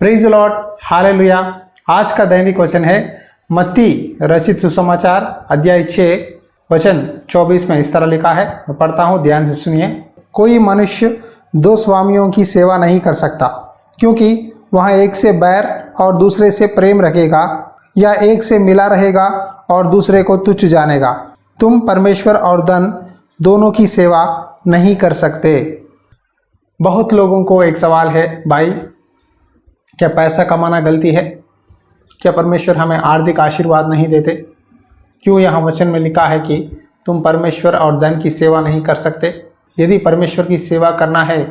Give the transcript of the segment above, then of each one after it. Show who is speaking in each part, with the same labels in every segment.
Speaker 1: Praise the Lord, hallelujah. आज का दैनिक वचन है मत्ती रचित सुसमाचार अध्याय 6 वचन 24 में इस तरह लिखा है। मैं पढ़ता हूँ, ध्यान से सुनिए। कोई मनुष्य दो स्वामियों की सेवा नहीं कर सकता, क्योंकि वह एक से बैर और दूसरे से प्रेम रखेगा, या एक से मिला रहेगा और दूसरे को तुच्छ जानेगा। तुम परमेश्वर और धन दोनों की सेवा नहीं कर सकते। बहुत लोगों को एक सवाल है, भाई क्या पैसा कमाना गलती है? क्या परमेश्वर हमें आर्थिक आशीर्वाद नहीं देते? क्यों यहाँ वचन में लिखा है कि तुम परमेश्वर और धन की सेवा नहीं कर सकते? यदि परमेश्वर की सेवा करना है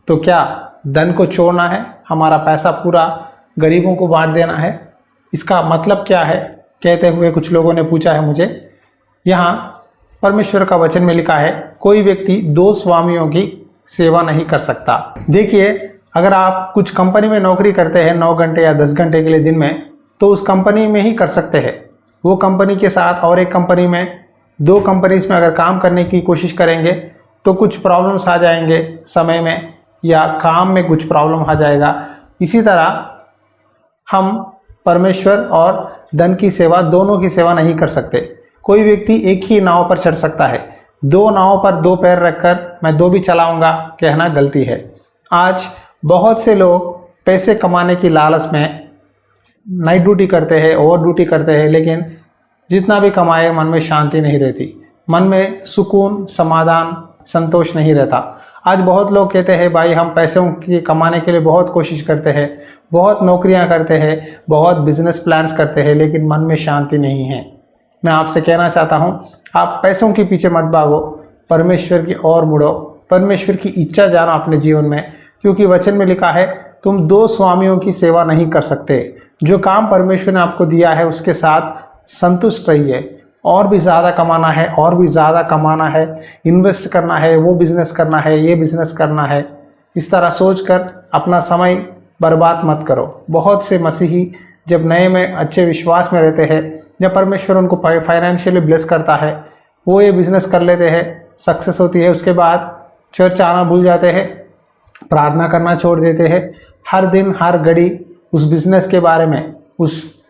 Speaker 1: तो क्या धन को छोड़ना है, हमारा पैसा पूरा गरीबों को बांट देना है? इसका मतलब क्या है? कहते हुए कुछ लोगों ने पूछा है मुझे। यहाँ परमेश्वर का वचन में लिखा है, कोई व्यक्ति दो स्वामियों की सेवा नहीं कर सकता। देखिए, अगर आप कुछ कंपनी में नौकरी करते हैं 9 घंटे या 10 घंटे के लिए दिन में, तो उस कंपनी में ही कर सकते हैं। वो कंपनी के साथ और एक कंपनी में, दो कंपनीज में अगर काम करने की कोशिश करेंगे तो कुछ प्रॉब्लम्स आ जाएंगे समय में, या काम में कुछ प्रॉब्लम आ जाएगा। इसी तरह हम परमेश्वर और धन की सेवा, दोनों की सेवा नहीं कर सकते। कोई व्यक्ति एक ही नाव पर चढ़ सकता है, दो नाव पर दो पैर रखकर मैं दो भी चलाऊंगा कहना गलती है। आज बहुत से लोग पैसे कमाने की लालच में नाइट ड्यूटी करते हैं, ओवर ड्यूटी करते हैं, लेकिन जितना भी कमाए मन में शांति नहीं रहती, मन में सुकून, समाधान, संतोष नहीं रहता। आज बहुत लोग कहते हैं, भाई हम पैसों की कमाने के लिए बहुत कोशिश करते हैं, बहुत नौकरियां करते हैं, बहुत बिजनेस प्लान्स करते हैं, लेकिन मन में शांति नहीं है। मैं आपसे कहना चाहता हूं, आप पैसों के पीछे मत भागो, परमेश्वर की ओर मुड़ो, परमेश्वर की इच्छा जानो अपने जीवन में, क्योंकि वचन में लिखा है तुम दो स्वामियों की सेवा नहीं कर सकते। जो काम परमेश्वर ने आपको दिया है उसके साथ संतुष्ट रहिए। और भी ज़्यादा कमाना है, और भी ज़्यादा कमाना है, इन्वेस्ट करना है, वो बिज़नेस करना है, ये बिज़नेस करना है, इस तरह सोचकर अपना समय बर्बाद मत करो। बहुत से मसीही जब नए में अच्छे विश्वास में रहते हैं, जब परमेश्वर उनको फाइनेंशियली ब्लेस करता है, वो ये बिज़नेस कर लेते हैं, सक्सेस होती है, उसके बाद चर्च आना भूल जाते हैं, प्रार्थना करना छोड़ देते हैं, हर दिन हर घड़ी उस बिज़नेस के बारे में, उस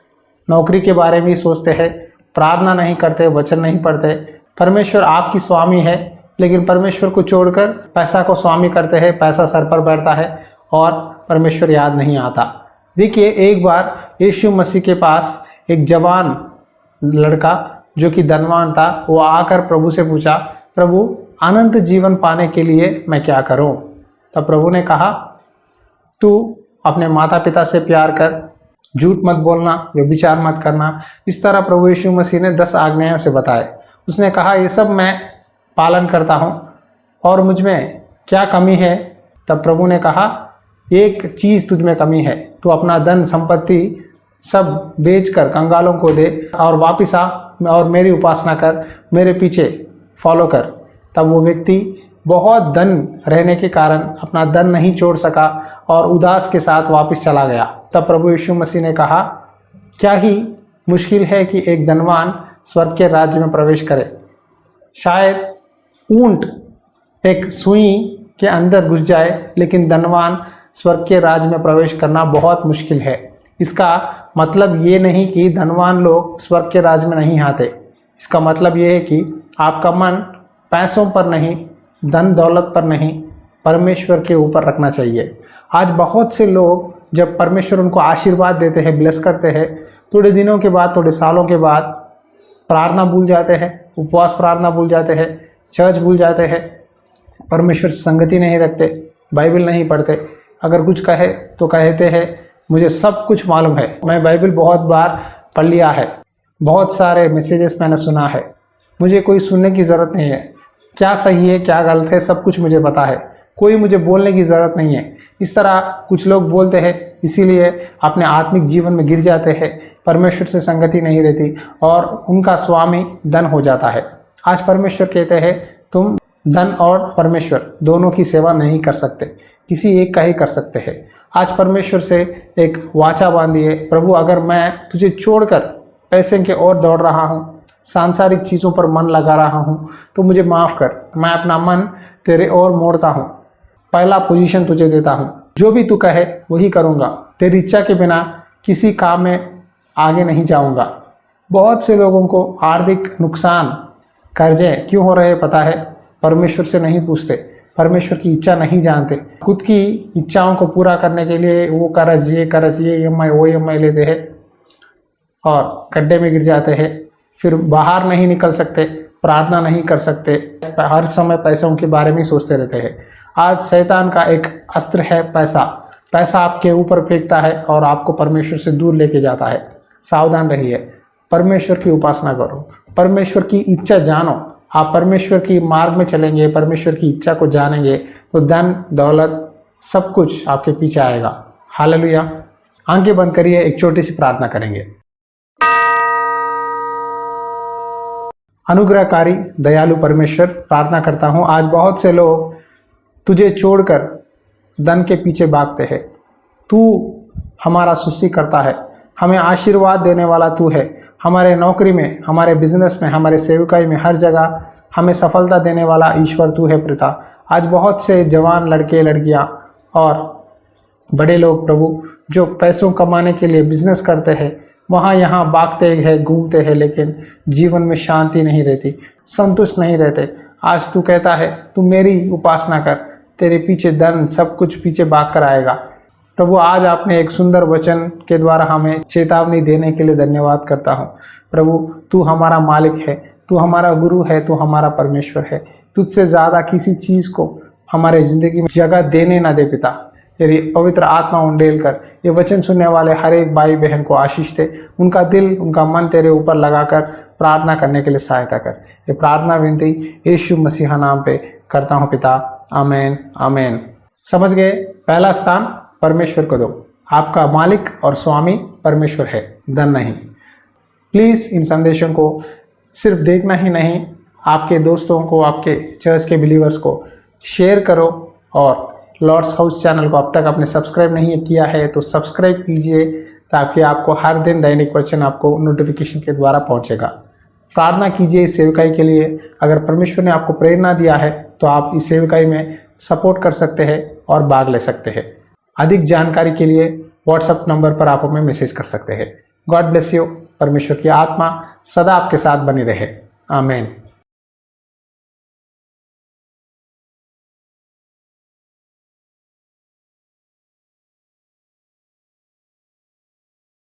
Speaker 1: नौकरी के बारे में ही सोचते हैं, प्रार्थना नहीं करते, वचन नहीं पढ़ते। परमेश्वर आपकी स्वामी है, लेकिन परमेश्वर को छोड़कर पैसा को स्वामी करते हैं, पैसा सर पर बैठता है और परमेश्वर याद नहीं आता। देखिए, एक बार यीशु मसीह के पास एक जवान लड़का जो कि धनवान था, वो आकर प्रभु से पूछा, प्रभु अनंत जीवन पाने के लिए मैं क्या करूं? तब प्रभु ने कहा, तू अपने माता पिता से प्यार कर, झूठ मत बोलना, व्यभिचार मत करना। इस तरह प्रभु यीशु मसीह ने 10 आज्ञाएं उसे बताए। उसने कहा, ये सब मैं पालन करता हूँ और मुझ में क्या कमी है? तब प्रभु ने कहा, एक चीज़ तुझ में कमी है, तू अपना धन संपत्ति सब बेचकर कंगालों को दे और वापिस आ और मेरी उपासना कर, मेरे पीछे फॉलो कर। तब वो व्यक्ति बहुत धन रहने के कारण अपना धन नहीं छोड़ सका और उदास के साथ वापस चला गया। तब प्रभु यीशु मसीह ने कहा, क्या ही मुश्किल है कि एक धनवान स्वर्ग के राज्य में प्रवेश करे। शायद ऊंट एक सुई के अंदर घुस जाए, लेकिन धनवान स्वर्ग के राज्य में प्रवेश करना बहुत मुश्किल है। इसका मतलब ये नहीं कि धनवान लोग स्वर्ग के राज्य में नहीं आते। इसका मतलब ये है कि आपका मन पैसों पर नहीं, धन दौलत पर नहीं, परमेश्वर के ऊपर रखना चाहिए। आज बहुत से लोग जब परमेश्वर उनको आशीर्वाद देते हैं, ब्लेस करते हैं, थोड़े दिनों के बाद, थोड़े सालों के बाद प्रार्थना भूल जाते हैं, उपवास प्रार्थना भूल जाते हैं, चर्च भूल जाते हैं, परमेश्वर से संगति नहीं रखते, बाइबल नहीं पढ़ते। अगर कुछ कहे तो कहते हैं मुझे सब कुछ मालूम है, मैं बाइबल बहुत बार पढ़ लिया है, बहुत सारे मैसेजेस मैंने सुना है, मुझे कोई सुनने की ज़रूरत नहीं है, क्या सही है क्या गलत है सब कुछ मुझे पता है, कोई मुझे बोलने की ज़रूरत नहीं है। इस तरह कुछ लोग बोलते हैं, इसीलिए अपने आत्मिक जीवन में गिर जाते हैं, परमेश्वर से संगति नहीं रहती और उनका स्वामी धन हो जाता है। आज परमेश्वर कहते हैं तुम धन और परमेश्वर दोनों की सेवा नहीं कर सकते, किसी एक का ही कर सकते हैं। आज परमेश्वर से एक वाचा बांधिए, प्रभु अगर मैं तुझे छोड़कर पैसे की ओर दौड़ रहा हूँ, सांसारिक चीज़ों पर मन लगा रहा हूँ, तो मुझे माफ़ कर, मैं अपना मन तेरे ओर मोड़ता हूँ, पहला पोजीशन तुझे देता हूँ, जो भी तू कहे वही करूँगा। तेरी इच्छा के बिना किसी काम में आगे नहीं जाऊंगा। बहुत से लोगों को आर्थिक नुकसान, कर्जे क्यों हो रहे पता है? परमेश्वर से नहीं पूछते, परमेश्वर की इच्छा नहीं जानते। खुद की इच्छाओं को पूरा करने के लिए वो कर्ज, ये EMI वो EMI लेते हैं और गड्ढे में गिर जाते हैं। फिर बाहर नहीं निकल सकते, प्रार्थना नहीं कर सकते, हर समय पैसों के बारे में सोचते रहते हैं। आज शैतान का एक अस्त्र है पैसा। पैसा आपके ऊपर फेंकता है और आपको परमेश्वर से दूर लेके जाता है। सावधान रहिए, परमेश्वर की उपासना करो, परमेश्वर की इच्छा जानो। आप परमेश्वर की मार्ग में चलेंगे, परमेश्वर की इच्छा को जानेंगे तो धन दौलत सब कुछ आपके पीछे आएगा। हालेलुया। आंखें बंद करिए, एक छोटी सी प्रार्थना करेंगे। अनुग्रहकारी दयालु परमेश्वर, प्रार्थना करता हूँ आज बहुत से लोग तुझे छोड़कर धन के पीछे भागते हैं। तू हमारा सृष्टि करता है, हमें आशीर्वाद देने वाला तू है। हमारे नौकरी में, हमारे बिजनेस में, हमारे सेवकाई में, हर जगह हमें सफलता देने वाला ईश्वर तू है पिता। आज बहुत से जवान लड़के लड़कियां और बड़े लोग प्रभु जो पैसों कमाने के लिए बिजनेस करते हैं, वहाँ यहाँ भागते हैं, घूमते हैं, लेकिन जीवन में शांति नहीं रहती, संतुष्ट नहीं रहते। आज तू कहता है तू मेरी उपासना कर, तेरे पीछे धन सब कुछ पीछे भाग कर आएगा। प्रभु आज आपने एक सुंदर वचन के द्वारा हमें चेतावनी देने के लिए धन्यवाद करता हूँ। प्रभु तू हमारा मालिक है, तू हमारा गुरु है, तू हमारा परमेश्वर है। तुझसे ज़्यादा किसी चीज़ को हमारे ज़िंदगी में जगह देने ना दे पिता। तेरी पवित्र आत्मा उंडेल कर ये वचन सुनने वाले हर एक भाई बहन को आशीष दे। उनका दिल, उनका मन तेरे ऊपर लगाकर प्रार्थना करने के लिए सहायता कर। ये प्रार्थना विनती यीशु मसीहा नाम पे करता हूँ पिता, आमीन आमीन। समझ गए? पहला स्थान परमेश्वर को दो। आपका मालिक और स्वामी परमेश्वर है, धन नहीं। प्लीज़ इन संदेशों को सिर्फ देखना ही नहीं, आपके दोस्तों को, आपके चर्च के बिलीवर्स को शेयर करो। और लॉर्ड्स हाउस चैनल को अब तक आपने सब्सक्राइब नहीं किया है तो सब्सक्राइब कीजिए, ताकि आपको हर दिन दैनिक वचन आपको नोटिफिकेशन के द्वारा पहुंचेगा। प्रार्थना कीजिए इस सेवकाई के लिए। अगर परमेश्वर ने आपको प्रेरणा दिया है तो आप इस सेवकाई में सपोर्ट कर सकते हैं और भाग ले सकते हैं। अधिक जानकारी के लिए व्हाट्सएप नंबर पर आप हमें मैसेज कर सकते हैं। God bless you. परमेश्वर की आत्मा सदा आपके साथ बनी रहे। आमीन।